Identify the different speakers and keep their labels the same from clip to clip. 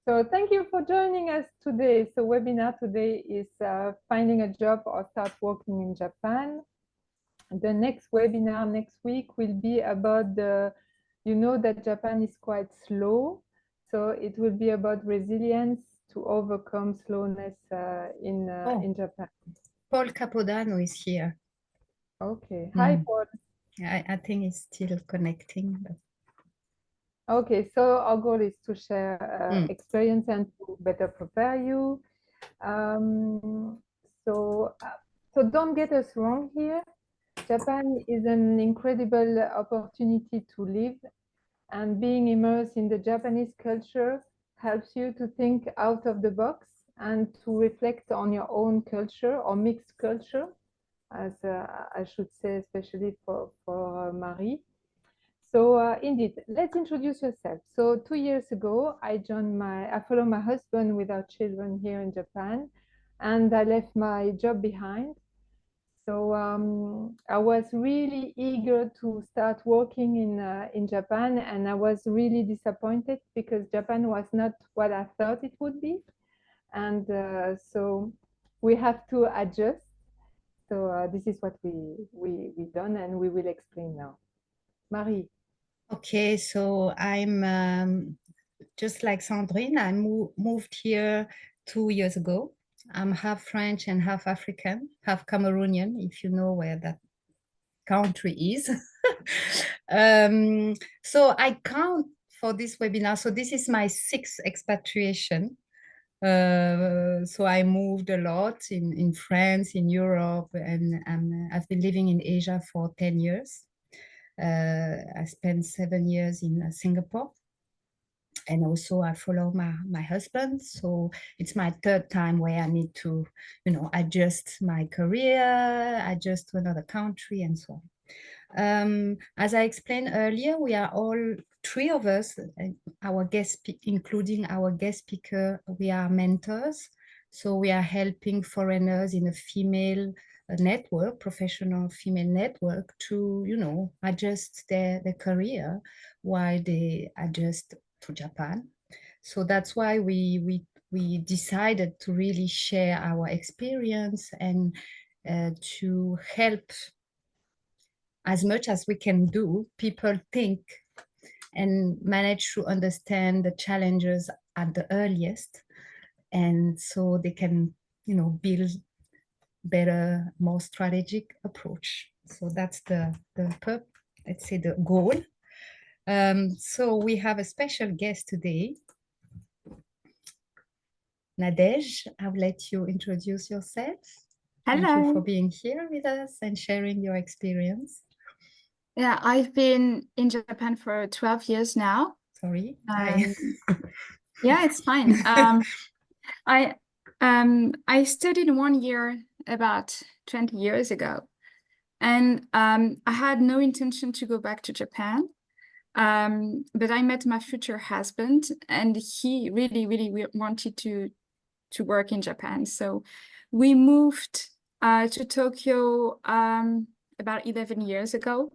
Speaker 1: So thank you for joining us today. So webinar today is finding a job or start working in Japan. The next webinar next week will be about you know that Japan is quite slow. So it will be about resilience to overcome slowness in Japan.
Speaker 2: Paul Capodano is here.
Speaker 1: Okay. Hi, Paul.
Speaker 2: I think he's still connecting. But...
Speaker 1: Okay, so our goal is to share experience and to better prepare you. So don't get us wrong here. Japan is an incredible opportunity to live, and being immersed in the Japanese culture helps you to think out of the box and to reflect on your own culture or mixed culture, as I should say, especially for Marie. So indeed, let's introduce yourself. So 2 years ago, I followed my husband with our children here in Japan, and I left my job behind. So I was really eager to start working in Japan, and I was really disappointed because Japan was not what I thought it would be. And so we have to adjust. So this is what we done, and we will explain now. Marie.
Speaker 2: Okay, so I'm just like Sandrine. I moved here 2 years ago. I'm half French and half African, half Cameroonian, if you know where that country is. So I count for this webinar. So this is my sixth expatriation. So I moved a lot in France, in Europe, and I've been living in Asia for 10 years. I spent 7 years in Singapore, and also I follow my husband. So it's my third time where I need to, adjust my career, adjust to another country, and so on. As I explained earlier, we are all three of us, including our guest speaker, we are mentors. So we are helping foreigners in a female network, professional female network, to adjust their career while they adjust to Japan. So that's why we decided to really share our experience and to help as much as we can do people think and manage to understand the challenges at the earliest, and so they can build better, more strategic approach. So that's let's say the goal. So we have a special guest today. Nadej, I'll let you introduce yourself.
Speaker 3: Hello.
Speaker 2: Thank you for being here with us and sharing your experience.
Speaker 3: Yeah, I've been in Japan for 12 years now.
Speaker 2: Sorry. Hi.
Speaker 3: Yeah, it's fine. I studied 1 year about 20 years ago, and I had no intention to go back to Japan. But I met my future husband, and he really wanted to work in Japan. So we moved to Tokyo about 11 years ago.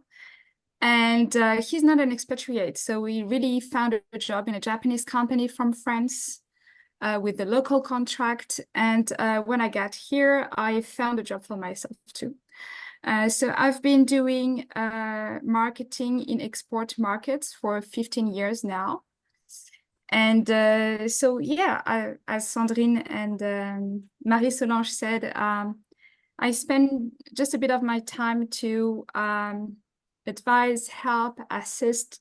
Speaker 3: And he's not an expatriate. So we really found a job in a Japanese company from France with a local contract. And when I got here, I found a job for myself too. So I've been doing marketing in export markets for 15 years now. And so, yeah, as Sandrine and Marie-Solange said, I spend just a bit of my time to advise, help, assist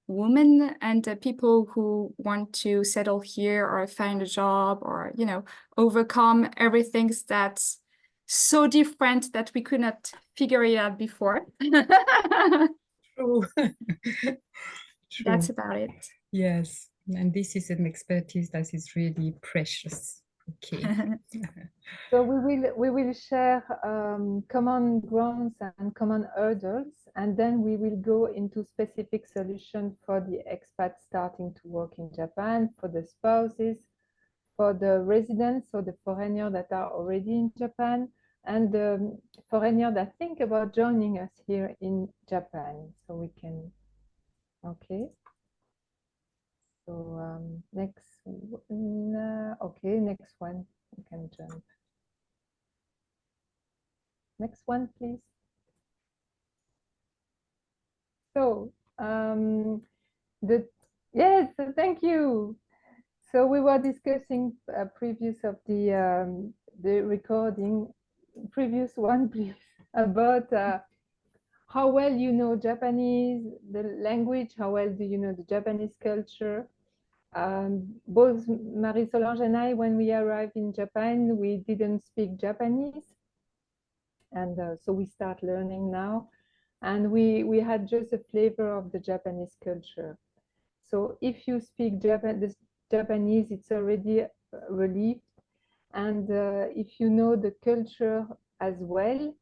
Speaker 3: women and people who want to settle here or find a job or, overcome everything that's so different that we could not figure it out before.
Speaker 2: True.
Speaker 3: That's about it.
Speaker 2: Yes, and this is an expertise that is really precious. Okay.
Speaker 1: So we will share common grounds and common hurdles, and then we will go into specific solutions for the expats starting to work in Japan, for the spouses, for the residents or the foreigners that are already in Japan, and the foreigners that think about joining us here in Japan. So we can, okay. So next one, okay, next one, you can jump. Next one, please. So yes, thank you. So we were discussing previous of the recording, previous one, please, about how well you know Japanese, the language, how well do you know the Japanese culture. Both Marie-Solange and I, when we arrived in Japan, we didn't speak Japanese. And so we start learning now. And we had just a flavor of the Japanese culture. So if you speak Japanese, it's already relieved. And if you know the culture as well.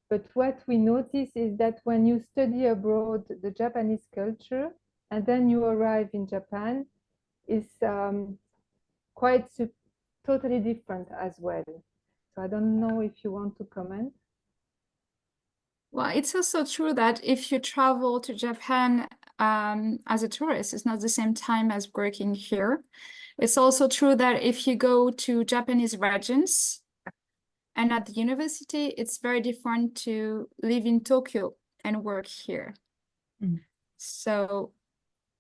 Speaker 1: But what we notice is that when you study abroad the Japanese culture, and then you arrive in Japan, it's quite totally different as well. So I don't know if you want to comment.
Speaker 3: Well, it's also true that if you travel to Japan as a tourist, it's not the same time as working here. It's also true that if you go to Japanese regions and at the university, it's very different to live in Tokyo and work here.
Speaker 2: Mm.
Speaker 3: So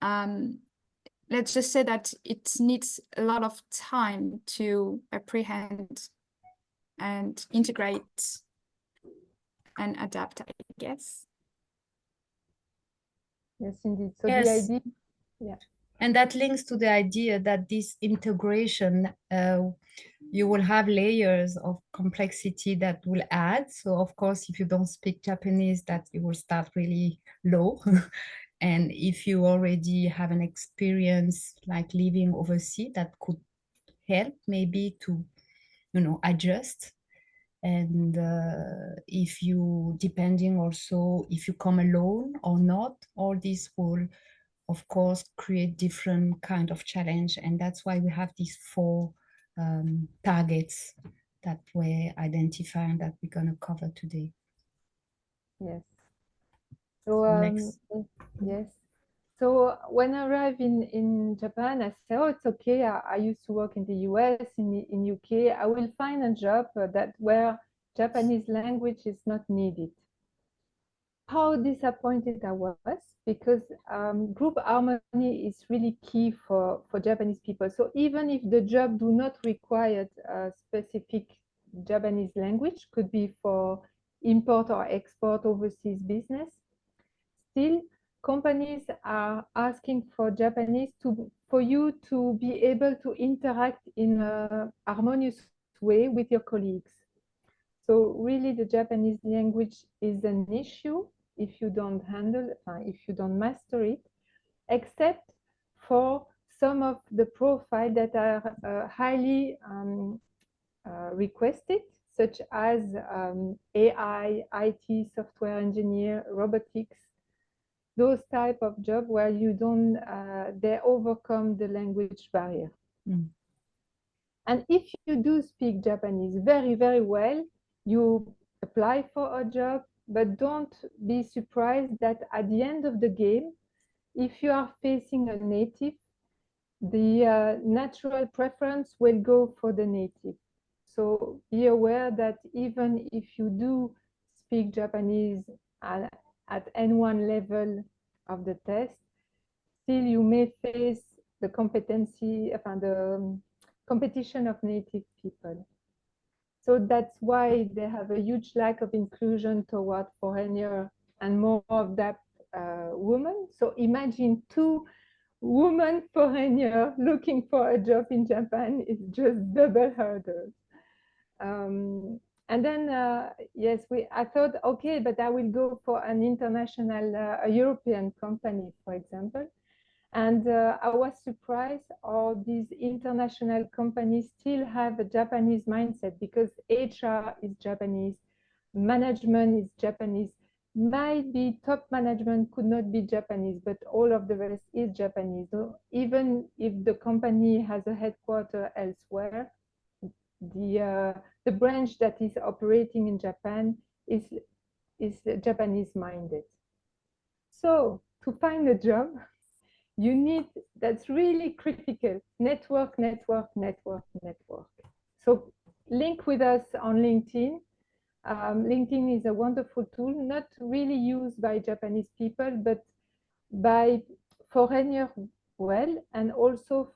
Speaker 3: let's just say that it needs a lot of time to apprehend and integrate and adapt, I guess.
Speaker 1: Yes, indeed. So
Speaker 2: Yes.
Speaker 1: the idea, yeah.
Speaker 2: And that links to the idea that this integration, you will have layers of complexity that will add. So of course, if you don't speak Japanese, that you will start really low. And if you already have an experience like living overseas, that could help maybe to, adjust. And if you, depending also if you come alone or not, all this will of course create different kind of challenge. And that's why we have these four targets that were identified that we're going to cover today.
Speaker 1: Yes. So
Speaker 2: Next.
Speaker 1: yes. So when I arrived in Japan, I said, oh, it's okay. I used to work in the US, in UK. I will find a job where Japanese language is not needed. How disappointed I was, because group harmony is really key for Japanese people. So even if the job do not require a specific Japanese language, could be for import or export overseas business, still companies are asking for Japanese for you to be able to interact in a harmonious way with your colleagues. So really the Japanese language is an issue if you don't if you don't master it, except for some of the profiles that are highly requested, such as AI, IT, software engineer, robotics, those type of job where you don't, they overcome the language barrier.
Speaker 2: Mm.
Speaker 1: And if you do speak Japanese very, very well, you apply for a job, but don't be surprised that at the end of the game, if you are facing a native, the natural preference will go for the native. So be aware that even if you do speak Japanese at N1 level of the test, still you may face the competition of native people. So that's why they have a huge lack of inclusion toward foreigner and more of that women. So imagine two women foreigner looking for a job in Japan is just double hurdles. And then, yes, I thought, okay, but I will go for an international, a European company, for example. And I was surprised all these international companies still have a Japanese mindset, because HR is Japanese, management is Japanese. Might be top management could not be Japanese, but all of the rest is Japanese. So even if the company has a headquarter elsewhere, the branch that is operating in Japan is Japanese minded. So to find a job, you need, that's really critical, network, network, network, network. So link with us on LinkedIn. LinkedIn is a wonderful tool, not really used by Japanese people, but by foreigners well, and also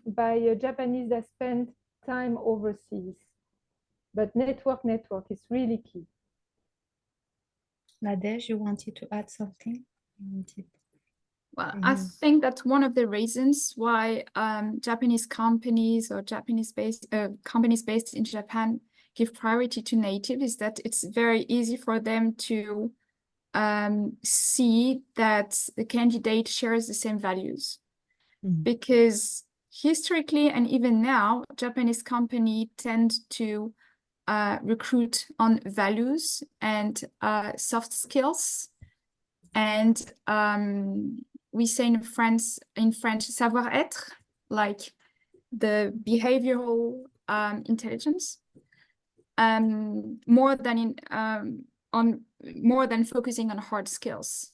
Speaker 1: by Japanese that spend time overseas. But network is really key.
Speaker 2: Nadej, you wanted to add something?
Speaker 3: Well, I think that's one of the reasons why Japanese companies or Japanese-based companies based in Japan give priority to native, is that it's very easy for them to see that the candidate shares the same values. Because historically and even now, Japanese companies tend to recruit on values and soft skills. And we say in French, savoir-être, like the behavioral intelligence, more than focusing on hard skills.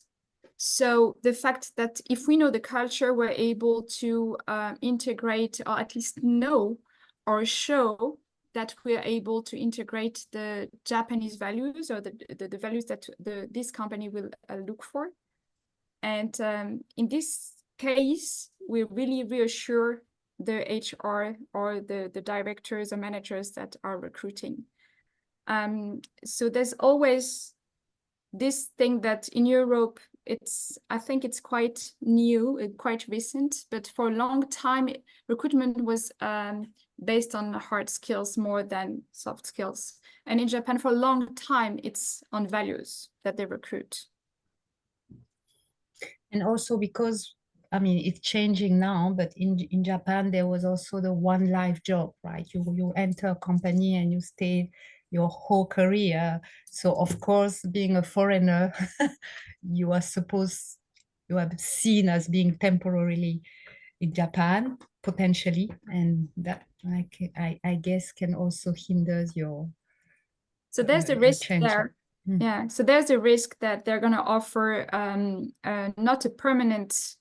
Speaker 3: So the fact that if we know the culture, we're able to integrate, or at least know or show that we are able to integrate the Japanese values, or the values that this company will look for. And in this case, we really reassure the HR or the directors or managers that are recruiting. So there's always this thing that in Europe, I think it's quite new, quite recent, but for a long time, recruitment was based on hard skills more than soft skills. And in Japan, for a long time, it's on values that they recruit.
Speaker 2: And also because, I mean, it's changing now, but in Japan, there was also the one life job, right? You enter a company and you stay your whole career. So of course, being a foreigner, you are seen as being temporarily in Japan, potentially. And that, I guess, can also hinder your
Speaker 3: So there's the risk
Speaker 2: change.
Speaker 3: there. Yeah, so there's a risk that they're going to offer not a permanent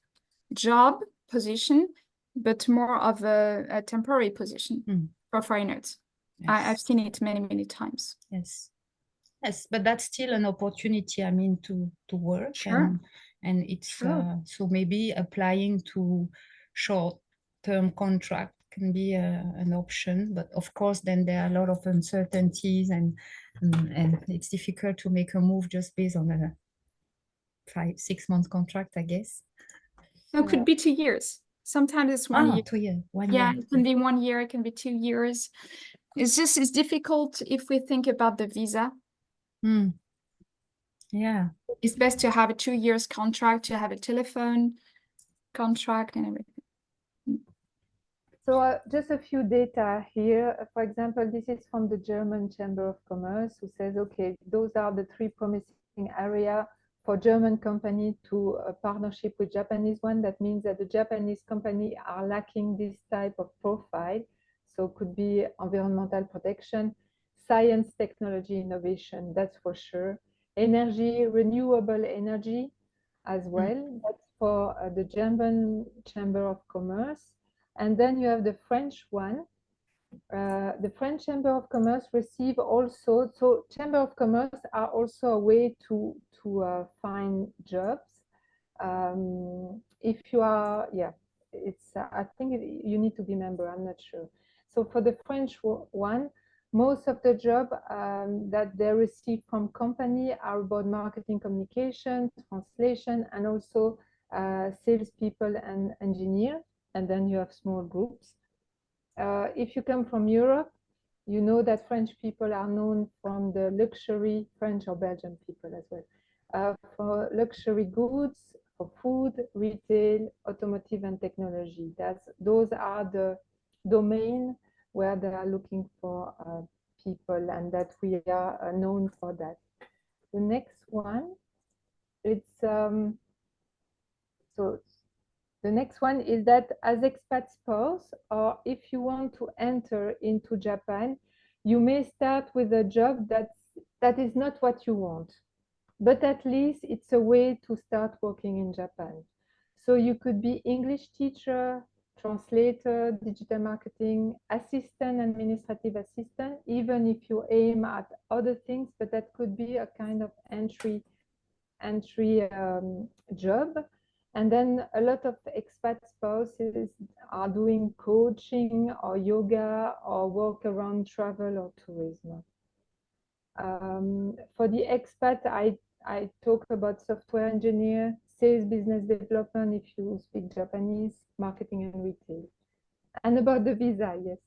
Speaker 3: job position, but more of a temporary position for foreigners. Yes. I've seen it many, many times.
Speaker 2: Yes, yes, but that's still an opportunity, I mean, to work.
Speaker 3: Sure.
Speaker 2: And it's so maybe applying to short-term contract can be an option, but of course then there are a lot of uncertainties, and it's difficult to make a move just based on a 5-6 month contract, I guess.
Speaker 3: No, it could be 2 years. Sometimes it's 1 year.
Speaker 2: 2 years. 1
Speaker 3: year.
Speaker 2: year.
Speaker 3: Yeah, it can be 1 year, it can be 2 years. It's difficult if we think about the visa.
Speaker 2: Yeah.
Speaker 3: It's best to have a 2 years contract, to have a telephone contract and everything.
Speaker 1: So just a few data here. For example, this is from the German Chamber of Commerce, who says, okay, those are the 3 promising areas for German company to a partnership with Japanese one. That means that the Japanese company are lacking this type of profile. So it could be environmental protection, science, technology, innovation, that's for sure. Energy, renewable energy as well. That's for the German Chamber of Commerce. And then you have the French one. The French Chamber of Commerce receive also, so Chamber of Commerce are also a way to find jobs. If you are, yeah, it's, I think you need to be member, I'm not sure. So for the French one, most of the job that they receive from company are about marketing, communication, translation, and also salespeople and engineers. And then you have small groups. If you come from Europe, you know that French people are known from the luxury, French or Belgian people as well, for luxury goods, for food, retail, automotive, and technology. Those are the domain where they are looking for people, and that we are known for that. The next one, it's so the next one is that as expat spouse, or if you want to enter into Japan, you may start with a job that is not what you want, but at least it's a way to start working in Japan. So you could be English teacher, translator, digital marketing assistant, administrative assistant, even if you aim at other things, but that could be a kind of entry job. And then a lot of expat spouses are doing coaching or yoga or work around travel or tourism. For the expat, I talk about software engineer, sales, business development if you speak Japanese, marketing and retail. And about the visa, yes.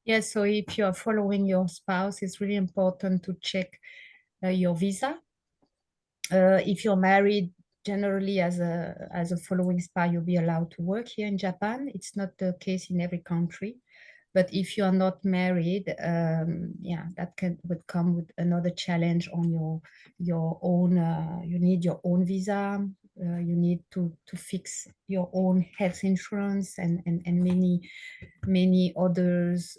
Speaker 2: Yes, so if you are following your spouse, it's really important to check your visa. If you're married, generally as a following spouse, you'll be allowed to work here in Japan. It's not the case in every country. But if you are not married, yeah, that would come with another challenge on your own. You need your own visa. You need to fix your own health insurance and many others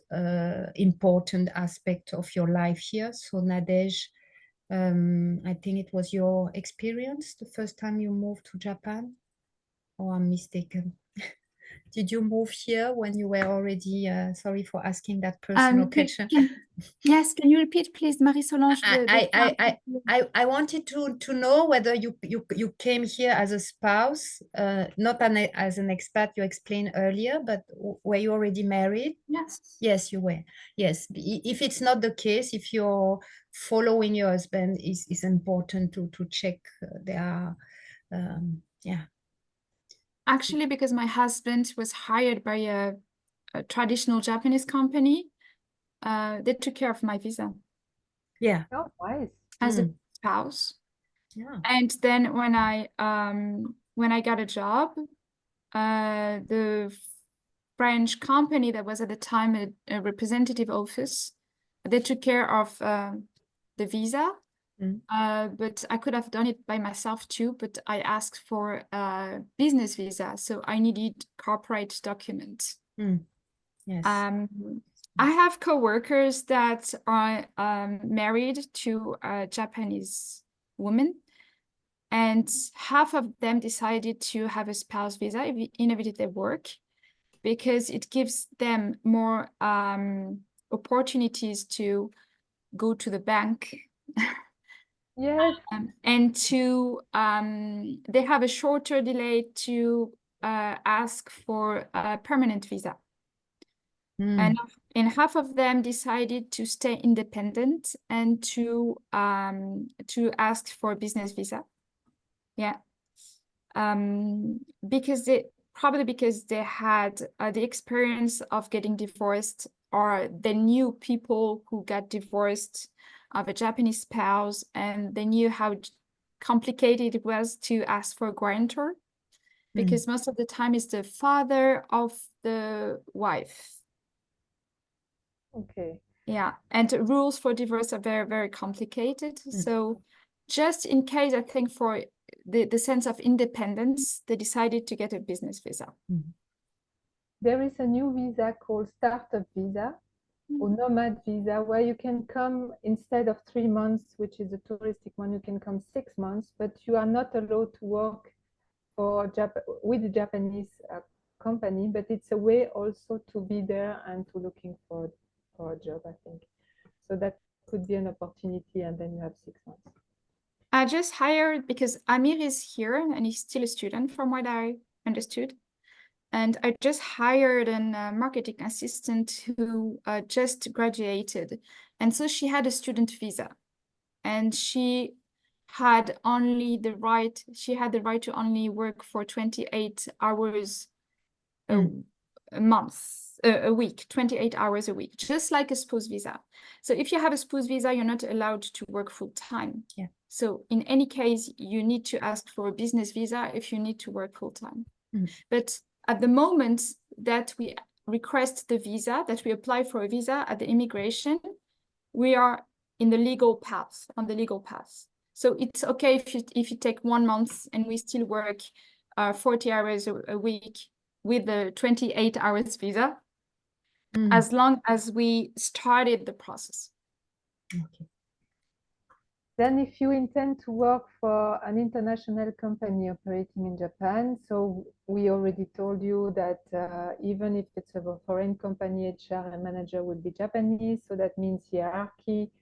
Speaker 2: important aspects of your life here. So Nadej, I think it was your experience the first time you moved to Japan, or I'm mistaken? Did you move here when you were already, sorry for asking that personal question.
Speaker 3: Yes, can you repeat, please, Marie-Solange?
Speaker 2: I wanted to know whether you came here as a spouse, not as an expat, you explained earlier, but were you already married?
Speaker 3: Yes.
Speaker 2: Yes, you were. Yes. If it's not the case, if you're following your husband, is important to check their, yeah.
Speaker 3: Actually, because my husband was hired by a traditional Japanese company, they took care of my visa.
Speaker 2: Yeah.
Speaker 1: Oh, nice.
Speaker 3: As a spouse.
Speaker 2: Yeah.
Speaker 3: And then when I got a job, the French company that was at the time a representative office, they took care of the visa. But I could have done it by myself too, but I asked for a business visa, so I needed corporate documents.
Speaker 2: Yes.
Speaker 3: I have coworkers that are married to a Japanese woman, and half of them decided to have a spouse visa even if they work, because it gives them more opportunities to go to the bank.
Speaker 1: Yes.
Speaker 3: And to they have a shorter delay to ask for a permanent visa. And half of them decided to stay independent and to ask for a business visa. Yeah. Because they had the experience of getting divorced, or they knew people who got divorced of a Japanese spouse, and they knew how complicated it was to ask for a guarantor, because most of the time it's the father of the wife.
Speaker 1: Okay.
Speaker 3: Yeah, and the rules for divorce are very, very complicated. So just in case, I think for the sense of independence, they decided to get a business visa.
Speaker 1: There is a new visa called startup visa or nomad visa, where you can come instead of 3 months, which is a touristic one, you can come 6 months, but you are not allowed to work with a Japanese company, but it's a way also to be there and to looking for a job, I think. So that could be an opportunity, and then you have 6 months.
Speaker 3: I just hired, because Amir is here and he's still a student from what I understood. And I just hired a marketing assistant who just graduated. And so she had a student visa, and she had the right to only work for 28 hours a week, 28 hours a week, just like a spouse visa. So if you have a spouse visa, you're not allowed to work full time.
Speaker 2: Yeah.
Speaker 3: So in any case, you need to ask for a business visa if you need to work full time. But at the moment that we request the visa, that we apply for a visa at the immigration, we are on the legal path. So it's okay if you take 1 month and we still work 40 hours a week with the 28 hours visa, as long as we started the process.
Speaker 2: Okay.
Speaker 1: Then if you intend to work for an international company operating in Japan, so we already told you that even if it's a foreign company, HR and manager will be Japanese. So that means hierarchy,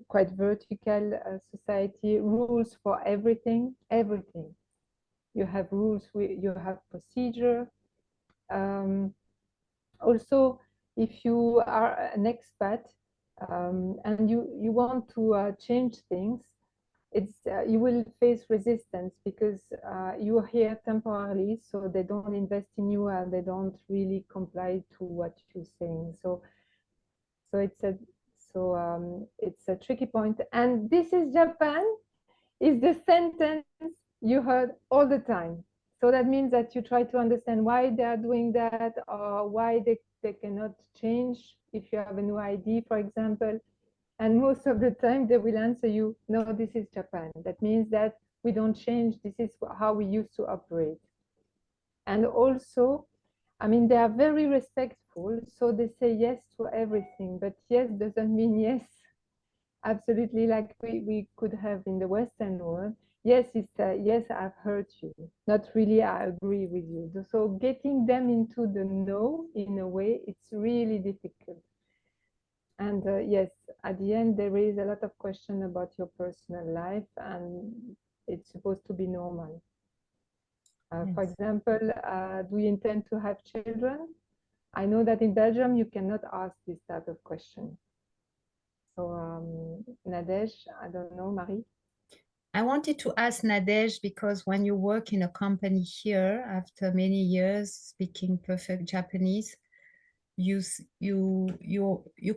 Speaker 1: quite vertical society, rules for everything, everything. You have rules, you have procedure. Also, if you are an expat and you want to change things, you will face resistance because you are here temporarily, so they don't invest in you and they don't really comply to what you're saying. So it's a tricky point. And this is Japan, is the sentence you heard all the time. So that means that you try to understand why they are doing that or why they cannot change if you have a new ID, for example. And most of the time they will answer you, no, this is Japan. That means that we don't change. This is how we used to operate. And also, I mean, they are very respectful. So they say yes to everything. But yes doesn't mean yes, absolutely, like we could have in the Western world. Yes, it's yes, I've heard you. Not really, I agree with you. So getting them into the no, in a way, it's really difficult. And yes, at the end, there is a lot of question about your personal life, and it's supposed to be normal.
Speaker 2: Yes.
Speaker 1: For example, do you intend to have children? I know that in Belgium, you cannot ask this type of question. So Nadej, I don't know, Marie?
Speaker 2: I wanted to ask Nadej, because when you work in a company here, after many years speaking perfect Japanese, you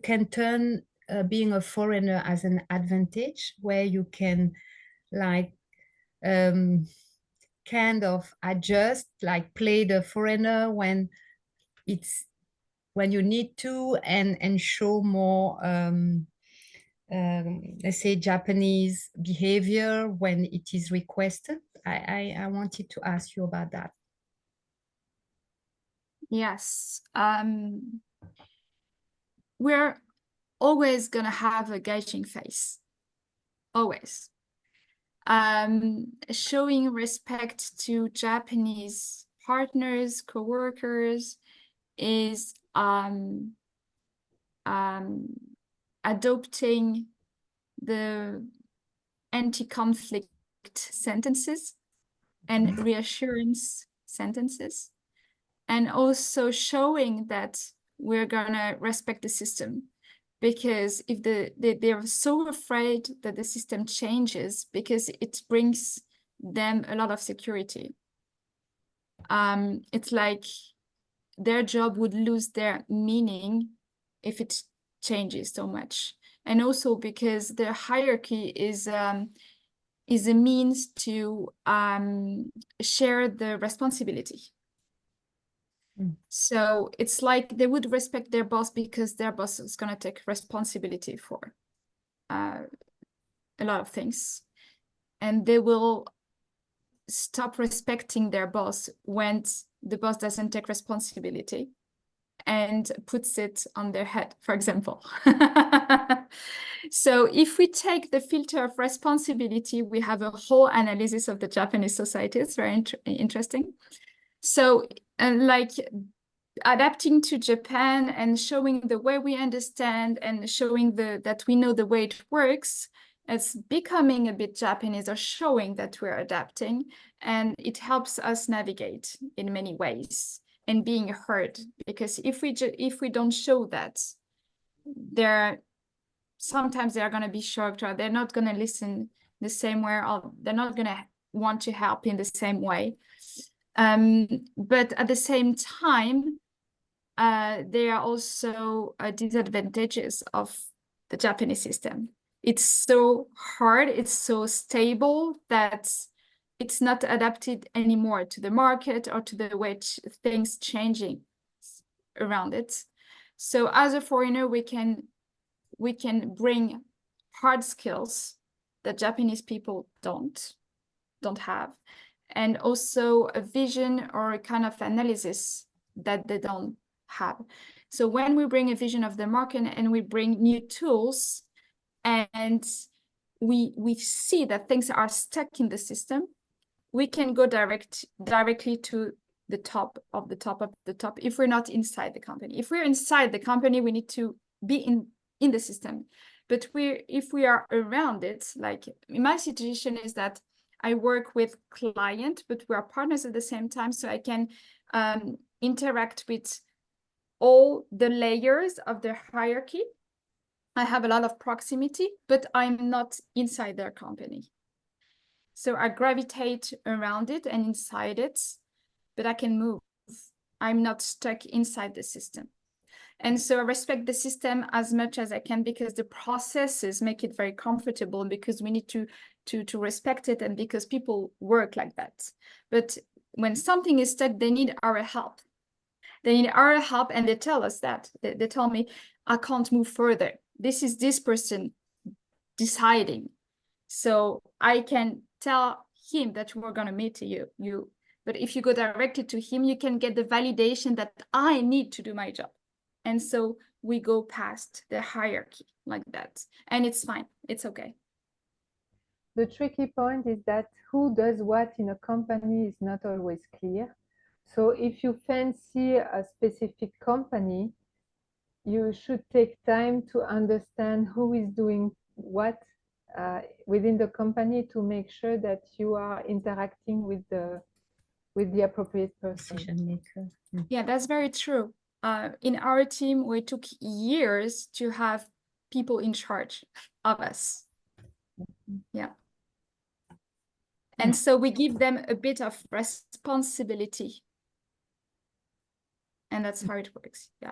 Speaker 2: can turn being a foreigner as an advantage, where you can like kind of adjust, like play the foreigner when you need to, and show more let's say Japanese behavior when it is requested. I wanted to ask you about that.
Speaker 3: Yes. We're always gonna have a gaijin face. Always. Showing respect to Japanese partners, co-workers is adopting the anti-conflict sentences and reassurance sentences, and also showing that we're gonna respect the system. Because if they're so afraid that the system changes, because it brings them a lot of security. It's like their job would lose their meaning if it changes so much. And also because the hierarchy is a means to share the responsibility. So it's like they would respect their boss because their boss is going to take responsibility for a lot of things. And they will stop respecting their boss when the boss doesn't take responsibility and puts it on their head, for example. So if we take the filter of responsibility, we have a whole analysis of the Japanese society. It's very interesting. So like adapting to Japan and showing the way we understand and showing that we know the way it works, it's becoming a bit Japanese, or showing that we're adapting, and it helps us navigate in many ways and being heard. Because if we don't show that, sometimes they're going to be shocked, or they're not going to listen the same way, or they're not going to want to help in the same way. But at the same time, there are also disadvantages of the Japanese system. It's so hard, it's so stable that it's not adapted anymore to the market or to the way things changing around it. So as a foreigner, we can bring hard skills that Japanese people don't have, and also a vision or a kind of analysis that they don't have. So when we bring a vision of the market and we bring new tools and we see that things are stuck in the system, we can go directly to the top of the top of the top if we're not inside the company. If we're inside the company, we need to be in the system. But if we are around it, like in my situation is that I work with client, but we are partners at the same time, so I can interact with all the layers of the hierarchy. I have a lot of proximity, but I'm not inside their company. So I gravitate around it and inside it, but I can move. I'm not stuck inside the system. And so I respect the system as much as I can because the processes make it very comfortable, because we need to respect it, and because people work like that. But when something is stuck, they need our help. They need our help, and they tell us that. They tell me, I can't move further. This is this person deciding. So I can tell him that we're going to meet you. But if you go directly to him, you can get the validation that I need to do my job. And so we go past the hierarchy like that. And it's fine. It's okay.
Speaker 1: The tricky point is that who does what in a company is not always clear. So if you fancy a specific company, you should take time to understand who is doing what within the company to make sure that you are interacting with the appropriate person.
Speaker 2: Decision maker.
Speaker 3: Yeah, that's very true. In our team, we took years to have people in charge of us. Yeah. And so we give them a bit of responsibility. And that's how it works. Yeah.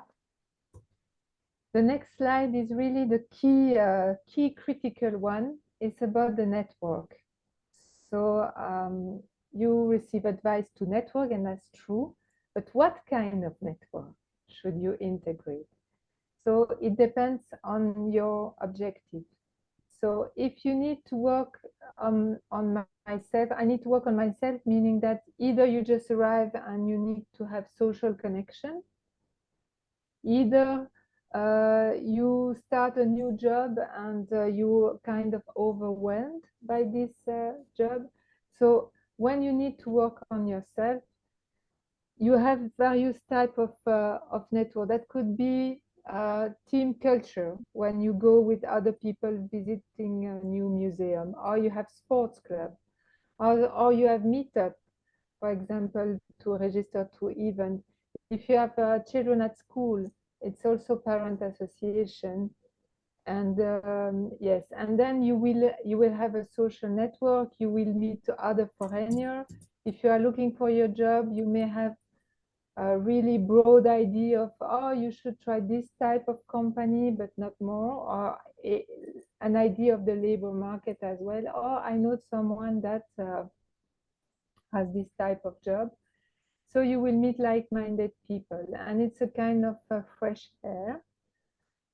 Speaker 1: The next slide is really the key critical one. It's about the network. So you receive advice to network, and that's true. But what kind of network should you integrate? So it depends on your objective. So if you need to work on myself, I need to work on myself, meaning that either you just arrive and you need to have social connection, either you start a new job and you're kind of overwhelmed by this job. So when you need to work on yourself, you have various type of network. That could be team culture, when you go with other people visiting a new museum, or you have sports club, or you have meetup, for example, to register to event. If you have children at school, it's also parent association. And yes, and then you will have a social network. You will meet other foreigners. If you are looking for your job, you may have a really broad idea of, oh, you should try this type of company, but not more, or an idea of the labor market as well. Or I know someone that has this type of job. So you will meet like-minded people, and it's a kind of fresh air.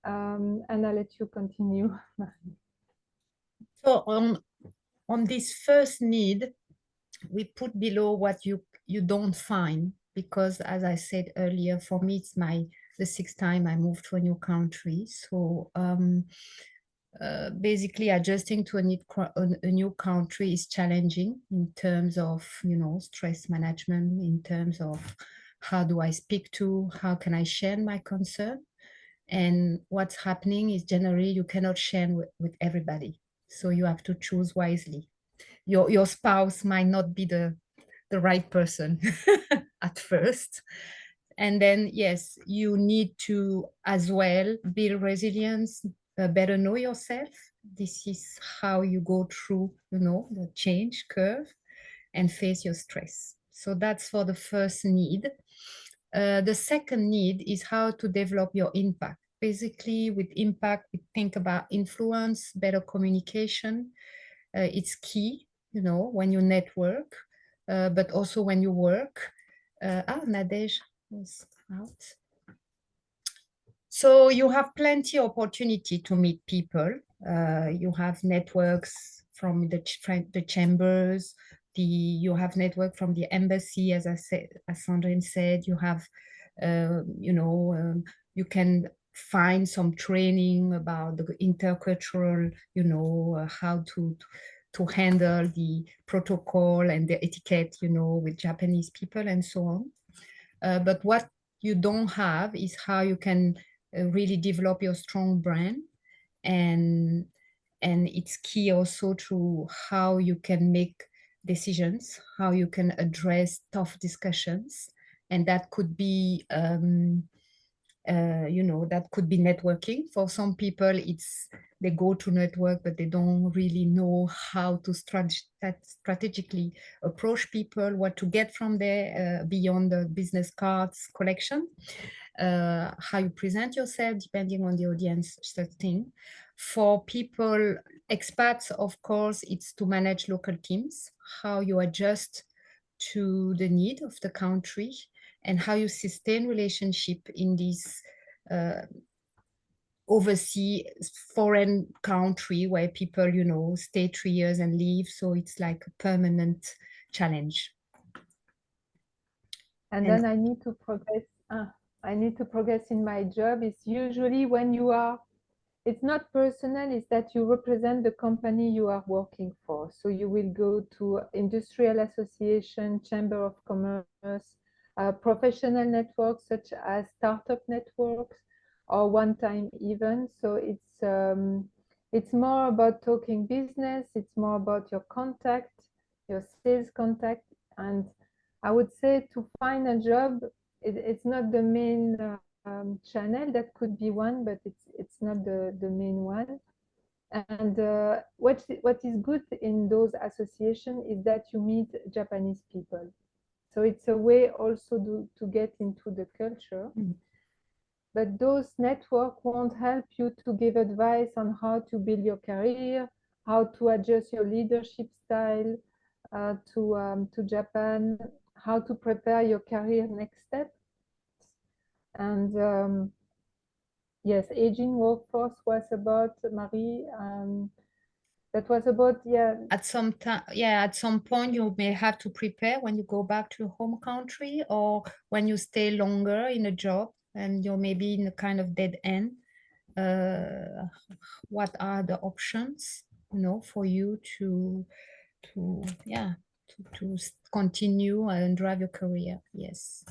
Speaker 1: And I'll let you continue.
Speaker 2: So on this first need, we put below what you don't find, because as I said earlier, for me it's the sixth time I moved to a new country. So basically adjusting to a new country is challenging in terms of, stress management, in terms of how do I speak to, how can I share my concern. And what's happening is generally you cannot share with everybody. So you have to choose wisely. Your spouse might not be the right person at first. And then, yes, you need to as well build resilience, better know yourself. This is how you go through, the change curve and face your stress. So that's for the first need. The second need is how to develop your impact. Basically, with impact, we think about influence, better communication. It's key, when you network, but also when you work. Nadej was out. So you have plenty of opportunity to meet people. You have networks from the chambers. You have network from the embassy, as Sandrine said. You have, you can find some training about the intercultural, you know, how to handle the protocol and the etiquette, you know, with Japanese people and so on. But what you don't have is how you can really develop your strong brand, and it's key also to how you can make decisions, how you can address tough discussions, and that could be you know, that could be networking. For some people, it's they go to network, but they don't really know how to strategically approach people, what to get from there beyond the business cards collection, how you present yourself, depending on the audience setting. For people, expats, of course, it's to manage local teams, how you adjust to the need of the country, and how you sustain relationship in this overseas foreign country where people, you know, stay 3 years and leave. So it's like a permanent challenge.
Speaker 1: And then I need to progress. I need to progress in my job. It's usually when you are, it's not personal, it's that you represent the company you are working for. So you will go to industrial association, chamber of commerce, professional networks such as startup networks or one-time events. So it's more about talking business. It's more about your contact, your sales contact. And I would say to find a job, it's not the main channel. That could be one, but it's not the main one. And what is good in those associations is that you meet Japanese people. So it's a way also to get into the culture.
Speaker 2: Mm.
Speaker 1: But those networks won't help you to give advice on how to build your career, how to adjust your leadership style to Japan, how to prepare your career next step. And yes, aging workforce was about, Marie, that was about, yeah.
Speaker 2: At some time, yeah, at some point you may have to prepare when you go back to your home country, or when you stay longer in a job and you're maybe in a kind of dead end. What are the options, you know, for you to yeah, to continue and drive your career? Yes.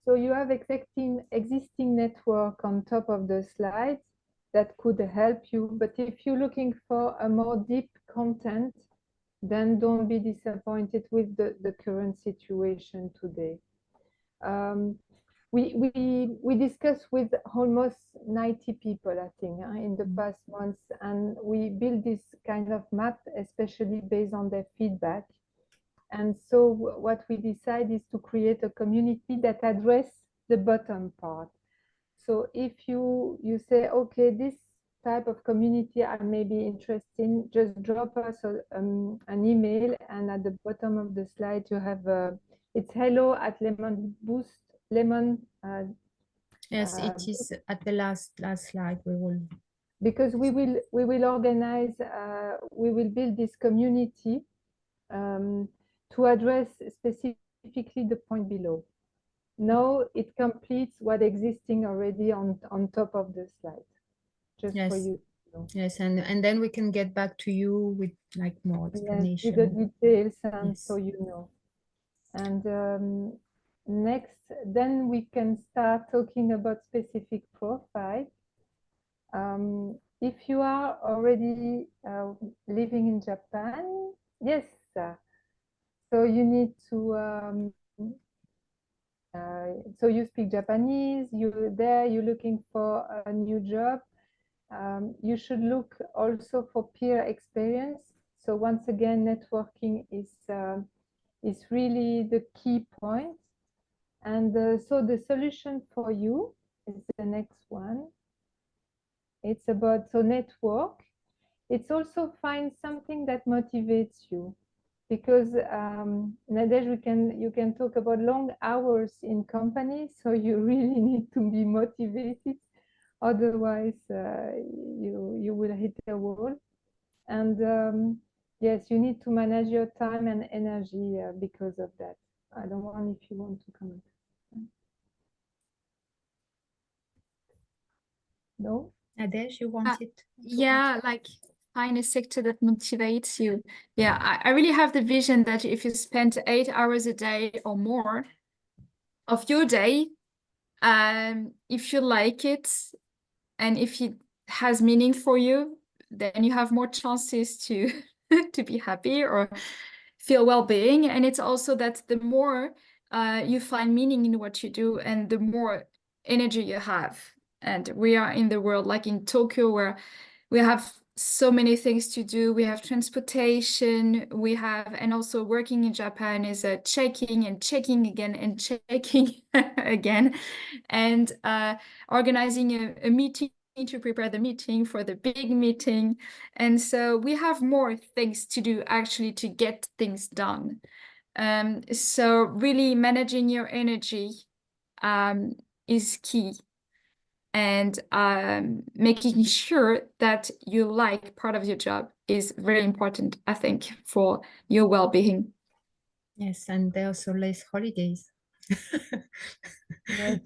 Speaker 1: So you have existing network on top of the slides that could help you. But if you're looking for a more deep content, then don't be disappointed with the current situation today. We discussed with almost 90 people, I think, in the past months, and we built this kind of map, especially based on their feedback. And so what we decide is to create a community that address the bottom part. So if you say, okay, this type of community I may be interested in, just drop us an email, and at the bottom of the slide you have it's hello@lemon boost lemon.
Speaker 2: Yes, it is at the last slide. We will,
Speaker 1: because we will organize, we will build this community to address specifically the point below. Now it completes what existing already on top of the slide, just
Speaker 2: yes,
Speaker 1: for you to know.
Speaker 2: Yes, and then we can get back to you with like more explanation.
Speaker 1: Yes, with the details, and
Speaker 2: Yes.
Speaker 1: so you know. And next, then we can start talking about specific profile. If you are already living in Japan, yes, so you need to so you speak Japanese, you're looking for a new job. You should look also for peer experience. So once again, networking is really the key point. And so the solution for you is the next one. It's about, so network. It's also find something that motivates you. Because Nadège, you can talk about long hours in company, so you really need to be motivated. Otherwise, you will hit a wall. And yes, you need to manage your time and energy because of that. I don't know if you want to comment. No?
Speaker 2: Nadej, you wanted to
Speaker 3: Yeah, like find a sector that motivates you. Yeah, I really have the vision that if you spend 8 hours a day or more of your day, if you like it and if it has meaning for you, then you have more chances to to be happy or feel well-being. And it's also that the more you find meaning in what you do and the more energy you have. And we are in the world like in Tokyo where we have so many things to do. We have transportation, we have, and also working in Japan is checking and checking again and checking again, and organizing a meeting to prepare the meeting for the big meeting. And so we have more things to do actually to get things done. So really managing your energy is key. And making sure that you like part of your job is very important, I think, for your well-being.
Speaker 2: Yes, and there are also less holidays.
Speaker 1: Yes.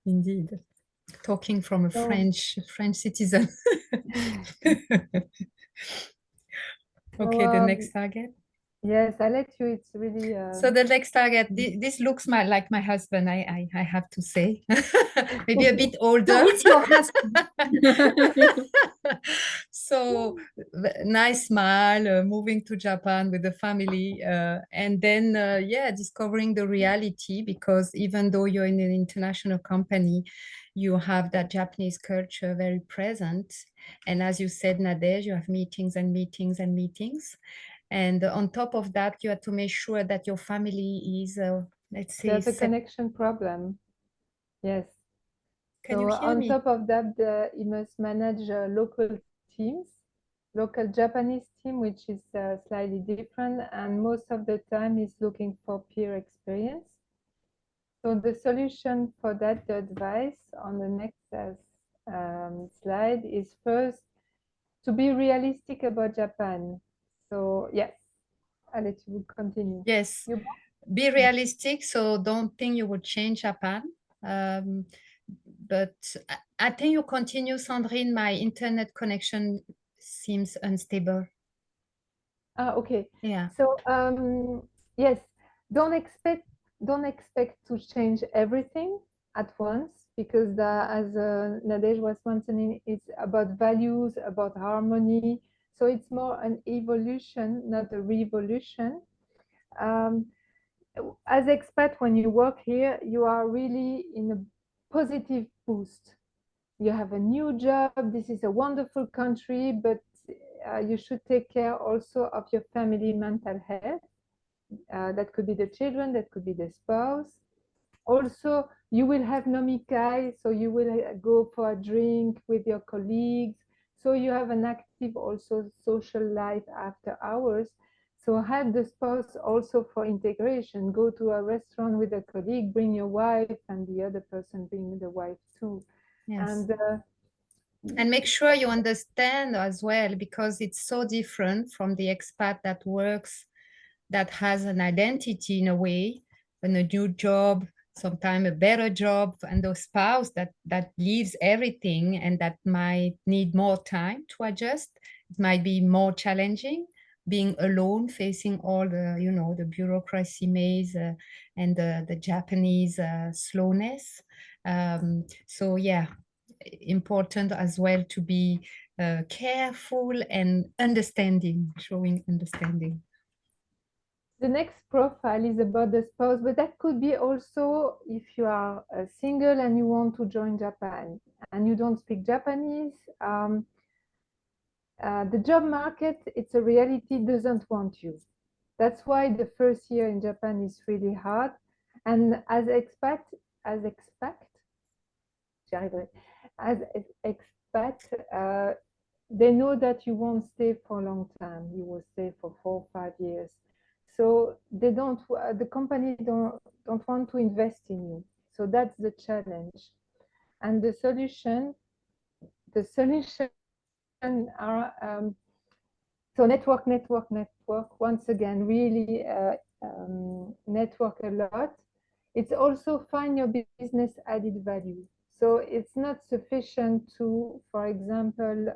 Speaker 2: Indeed. Talking from a
Speaker 1: So-
Speaker 2: French citizen. Okay, the next target.
Speaker 1: Yes, I let you. It's really.
Speaker 2: So the next target, this looks like my husband, I have to say. Maybe a bit older.
Speaker 3: No, it's your husband.
Speaker 2: So nice smile, moving to Japan with the family, and then yeah, discovering the reality, because even though you're in an international company, you have that Japanese culture very present. And as you said, Nadej, you have meetings and meetings and meetings. And on top of that, you have to make sure that your family is, let's say,
Speaker 1: There's a connection problem. Yes.
Speaker 2: Can
Speaker 1: So
Speaker 2: you hear
Speaker 1: on
Speaker 2: me?
Speaker 1: top of that, you must manage local teams, local Japanese team, which is slightly different, and most of the time is looking for peer experience. So the solution for that, the advice on the next slide is first to be realistic about Japan. So yes, I'll let you continue.
Speaker 2: Yes,
Speaker 1: You-
Speaker 2: be realistic. So don't think you will change Japan. But I think you continue, Sandrine. My internet connection seems unstable.
Speaker 1: Okay.
Speaker 2: Yeah.
Speaker 1: So yes, don't expect to change everything at once, because as Nadej was mentioning, it's about values, about harmony. So it's more an evolution, not a revolution. As expat, when you work here, you are really in a positive boost. You have a new job. This is a wonderful country, but you should take care also of your family mental health. That could be the children, that could be the spouse. Also, you will have nomikai, so you will go for a drink with your colleagues. So you have an active also social life after hours. So have the spouse also for integration. Go to a restaurant with a colleague, bring your wife, and the other person bring the wife too.
Speaker 2: Yes.
Speaker 1: And
Speaker 2: make sure you understand as well, because it's so different from the expat that works, that has an identity in a way, and a new job, sometimes a better job, and the spouse that leaves everything and that might need more time to adjust. It might be more challenging being alone, facing all the, you know, the bureaucracy maze and the Japanese slowness. So yeah, important as well to be careful and understanding, showing understanding.
Speaker 1: the next profile is about the spouse, but that could be also if you are single and you want to join Japan and you don't speak Japanese. The job market, it's a reality, doesn't want you. That's why the first year in Japan is really hard. And as expat, they know that you won't stay for a long time. You will stay for 4 or 5 years. So they don't. The company don't want to invest in you. So that's the challenge. And the solution are so network. Once again, really network a lot. It's also find your business added value. So it's not sufficient to, for example,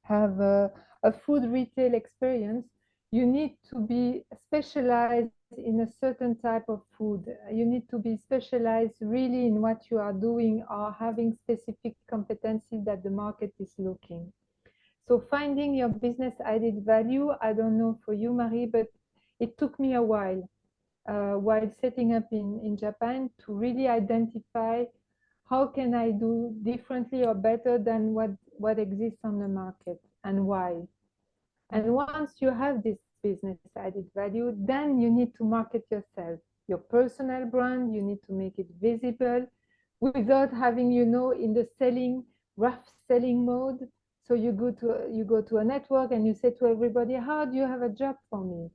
Speaker 1: have a food retail experience. You need to be specialized in a certain type of food. You need to be specialized really in what you are doing or having specific competencies that the market is looking. So finding your business added value, I don't know for you, Marie, but it took me a while setting up in Japan to really identify how can I do differently or better than what exists on the market and why. And once you have this business added value, then you need to market yourself, your personal brand, you need to make it visible without having, in the rough selling mode. So you go to a network and you say to everybody, how do you have a job for me?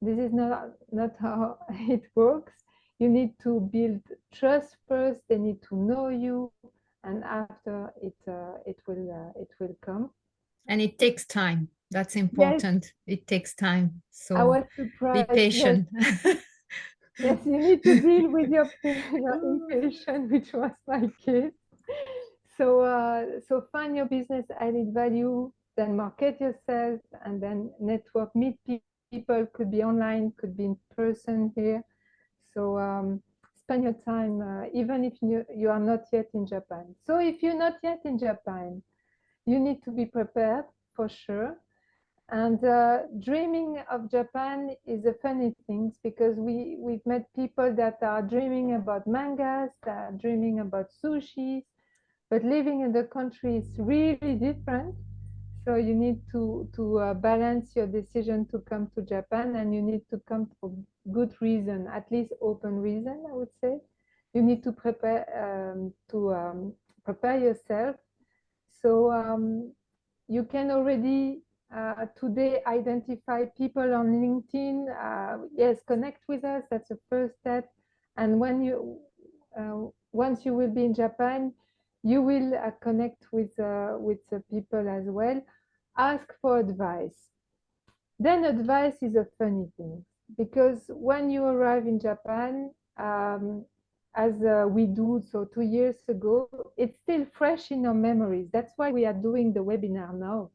Speaker 1: This is not how it works. You need to build trust first. They need to know you, and after it will come.
Speaker 2: And it takes time. That's
Speaker 1: Yes,
Speaker 2: important. It takes time.
Speaker 1: I
Speaker 2: So
Speaker 1: was
Speaker 2: be
Speaker 1: surprised. Yes,
Speaker 2: patient.
Speaker 1: yes, you need to deal with your impatience, which was my case. So find your business added value, then market yourself, and then network, meet people. Could be online, could be in person here. So spend your time, even if you are not yet in Japan. So if you're not yet in Japan, you need to be prepared for sure. And dreaming of Japan is a funny thing because we've met people that are dreaming about mangas, that are dreaming about sushi, but living in the country is really different. So you need to balance your decision to come to Japan, and you need to come for good reason, at least open reason, I would say. You need to prepare yourself. So you can already today identify people on LinkedIn. Yes, connect with us. That's the first step. And once you will be in Japan, you will connect with the people as well. Ask for advice. Then advice is a funny thing because when you arrive in Japan, as we do so 2 years ago, it's still fresh in our memories. That's why we are doing the webinar now.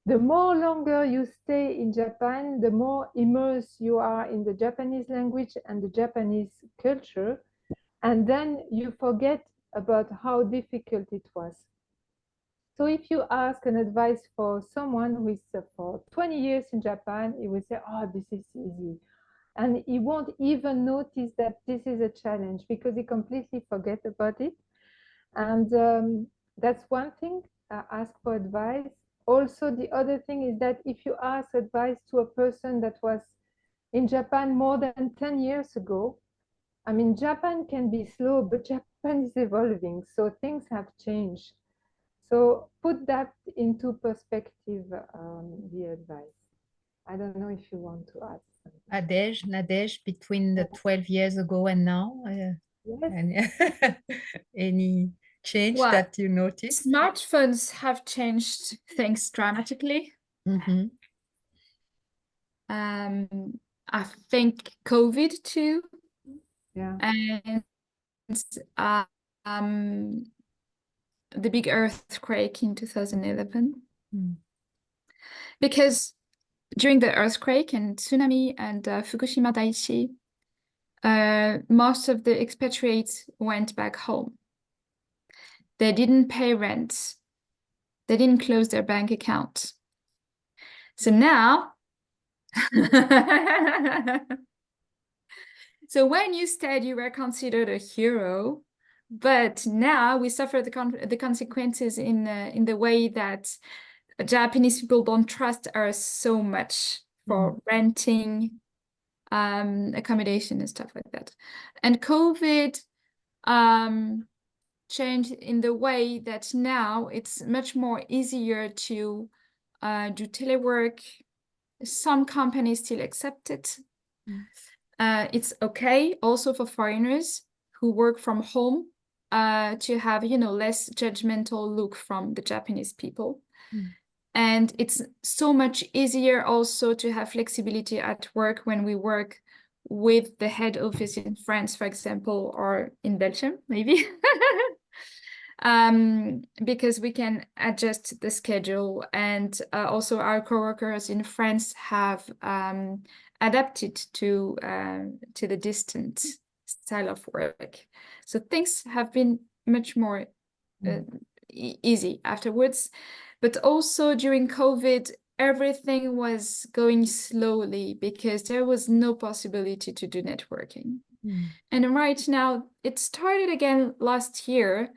Speaker 1: The more longer you stay in Japan, the more immersed you are in the Japanese language and the Japanese culture, and then you forget about how difficult it was. So if you ask an advice for someone who is for 20 years in Japan, he will say, oh, this is easy. And he won't even notice that this is a challenge because he completely forget about it. And that's one thing, ask for advice. Also, the other thing is that if you ask advice to a person that was in Japan more than 10 years ago, I mean, Japan can be slow, but Japan is evolving, so things have changed. So put that into perspective, the advice. I don't know if you want to add something.
Speaker 2: Nadej, between the 12 years ago and now,
Speaker 1: Yes.
Speaker 2: any change
Speaker 3: Well,
Speaker 2: that you noticed?
Speaker 3: Smartphones have changed things dramatically.
Speaker 2: Mm-hmm.
Speaker 3: I think COVID too.
Speaker 1: Yeah.
Speaker 3: And the big earthquake in 2011. Because during the earthquake and tsunami and Fukushima Daiichi, most of the expatriates went back home. They didn't pay rent. They didn't close their bank account. So now, so when you stayed, you were considered a hero, but now we suffer the consequences in the way that Japanese people don't trust us so much for renting accommodation and stuff like that. And COVID changed in the way that now it's much more easier to do telework. Some companies still accept it. It's okay also for foreigners who work from home to have, less judgmental look from the Japanese people. And it's so much easier also to have flexibility at work when we work with the head office in France, for example, or in Belgium, maybe. Because we can adjust the schedule, and also our coworkers in France have adapted to the distant style of work. So things have been much more easy afterwards. But also during COVID, everything was going slowly because there was no possibility to do networking. And right now, it started again last year.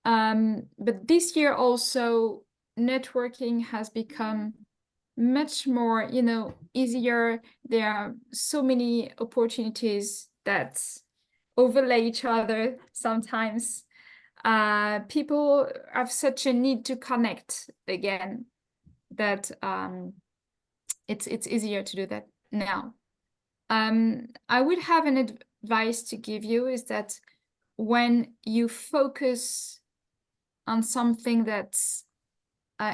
Speaker 3: But this year also, networking has become much more, easier. There are so many opportunities that overlay each other sometimes. People have such a need to connect again that it's easier to do that now. I would have an advice to give you is that when you focus on something that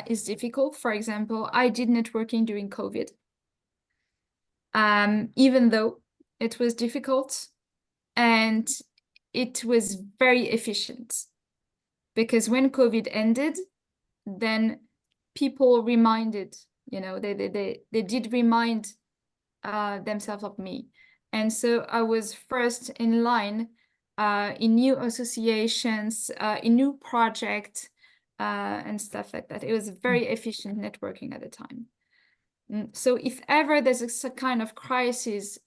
Speaker 3: is difficult, for example, I did networking during COVID, even though it was difficult, and it was very efficient. Because when COVID ended, then people reminded, they did remind themselves of me. And so I was first in line in new associations, in new projects, and stuff like that. It was very efficient networking at the time. So if ever there's a kind of crisis,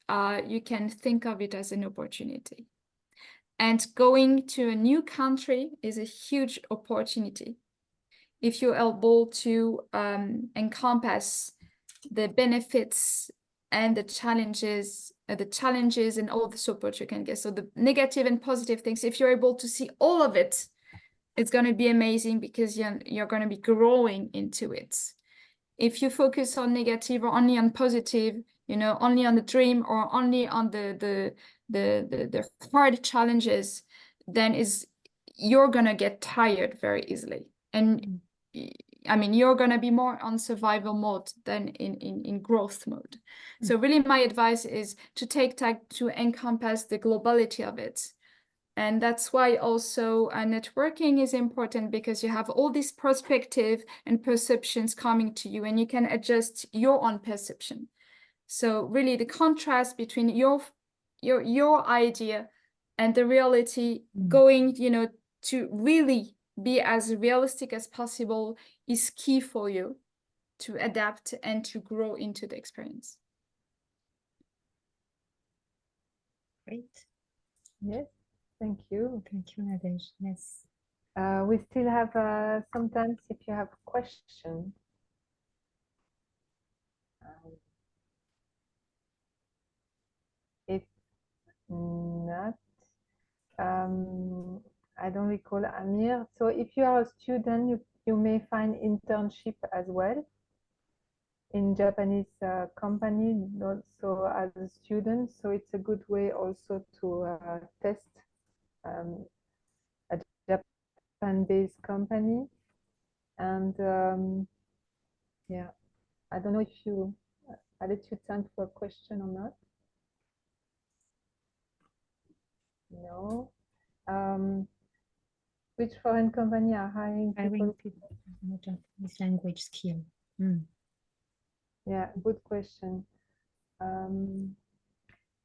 Speaker 3: you can think of it as an opportunity. And going to a new country is a huge opportunity. If you're able to encompass the benefits and the challenges and all the support you can get. So the negative and positive things, if you're able to see all of it, it's going to be amazing because you're going to be growing into it. If you focus on negative or only on positive, only on the dream or only on the hard challenges, then you're gonna get tired very easily. And I mean, you're gonna be more on survival mode than in growth mode. So really my advice is to take time to encompass the globality of it. And that's why also networking is important, because you have all this perspective and perceptions coming to you, and you can adjust your own perception. So really the contrast between your idea and the reality, going, to really be as realistic as possible is key for you to adapt and to grow into the experience.
Speaker 2: Great.
Speaker 1: Yes, thank you.
Speaker 2: Thank you, Nadej. Yes.
Speaker 1: We still have sometimes if you have questions. If not, I don't recall Amir. So if you are a student, you may find internship as well in Japanese company, also as a student. So it's a good way also to test a Japan-based company. And yeah, I don't know if I let you time for a question or not. No. Which foreign company are hiring people?
Speaker 2: Japanese language skill.
Speaker 1: Yeah, good question.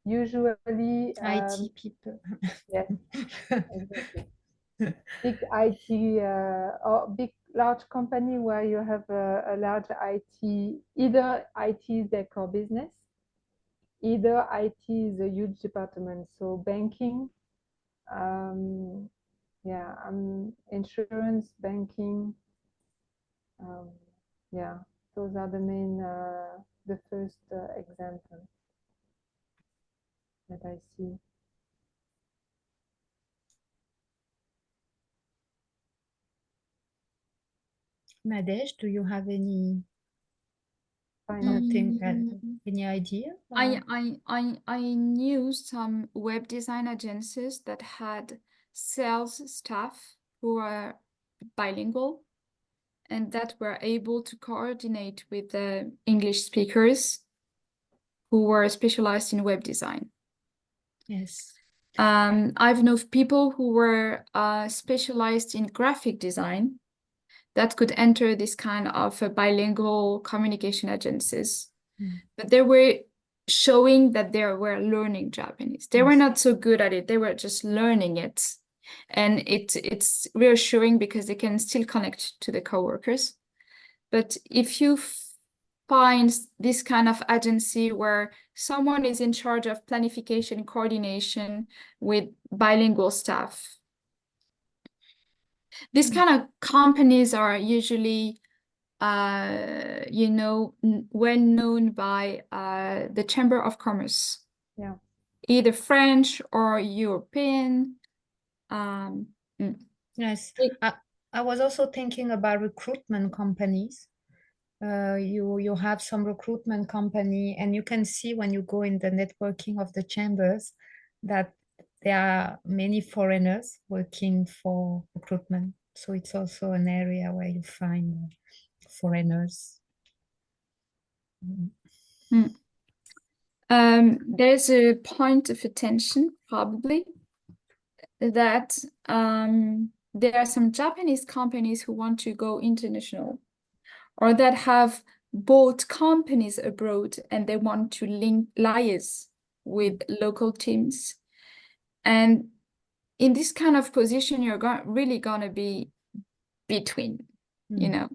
Speaker 1: Usually
Speaker 2: IT people.
Speaker 1: yes, exactly. Big IT or large company where you have a large IT, either IT is their core business, either IT is a huge department. So banking, yeah, insurance, banking, yeah, those are the main, the first example that I see.
Speaker 2: Nadej, do you have any any idea?
Speaker 3: I knew some web design agencies that had sales staff who are bilingual and that were able to coordinate with the English speakers who were specialized in web design.
Speaker 2: Yes.
Speaker 3: I've known people who were specialized in graphic design that could enter this kind of bilingual communication agencies. But they were showing that they were learning Japanese. They were not so good at it. They were just learning it. And it's reassuring because they can still connect to the coworkers. But if you find this kind of agency where someone is in charge of planification, coordination with bilingual staff, these kind of companies are usually you know, well known by the Chamber of Commerce.
Speaker 1: Yeah.
Speaker 3: Either French or European.
Speaker 2: Yes. I was also thinking about recruitment companies. You have some recruitment company, and you can see when you go in the networking of the chambers that there are many foreigners working for recruitment. So it's also an area where you find foreigners.
Speaker 3: There's a point of attention, probably, that there are some Japanese companies who want to go international, or that have bought companies abroad and they want to liaise with local teams. And in this kind of position, you're really gonna be between, you know.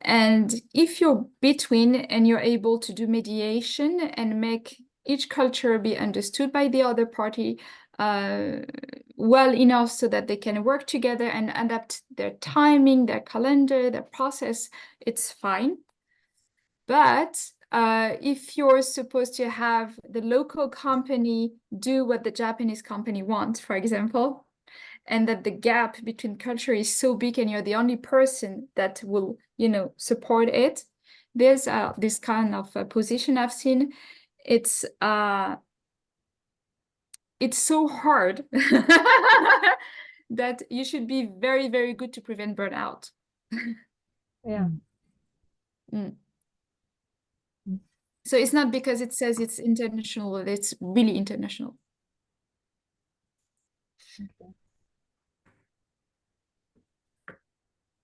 Speaker 3: And if you're between and you're able to do mediation and make each culture be understood by the other party well enough so that they can work together and adapt their timing, their calendar, their process, it's fine. But if you're supposed to have the local company do what the Japanese company wants, for example, and that the gap between culture is so big and you're the only person that will, you know, support it, there's this kind of position I've seen. It's so hard that you should be very, very good to prevent burnout.
Speaker 1: Yeah.
Speaker 3: So it's not because it says it's international, it's really international.
Speaker 1: Okay.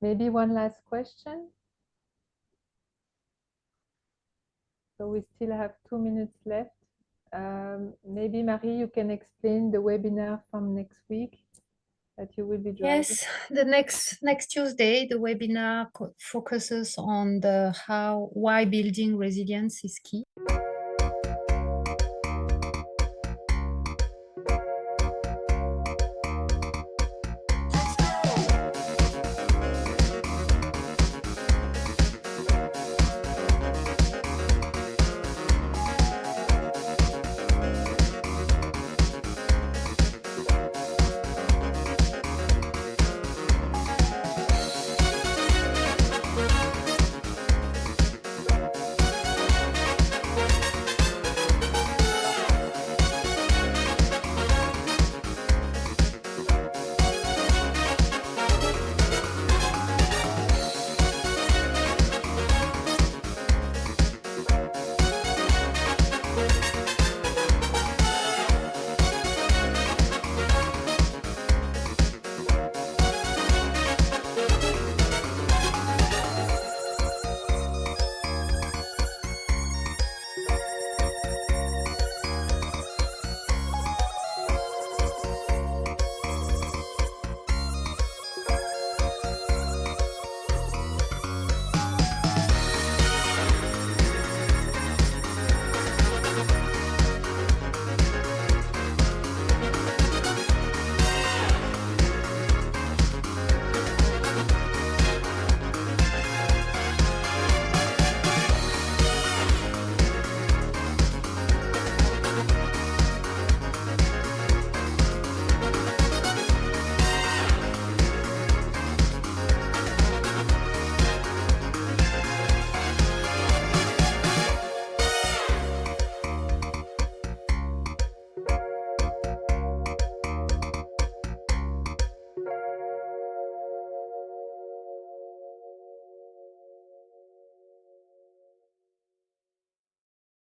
Speaker 1: Maybe one last question. So we still have 2 minutes left. Maybe Marie, you can explain the webinar from next week that you will be driving.
Speaker 2: Yes, the next Tuesday, the webinar focuses on why building resilience is key.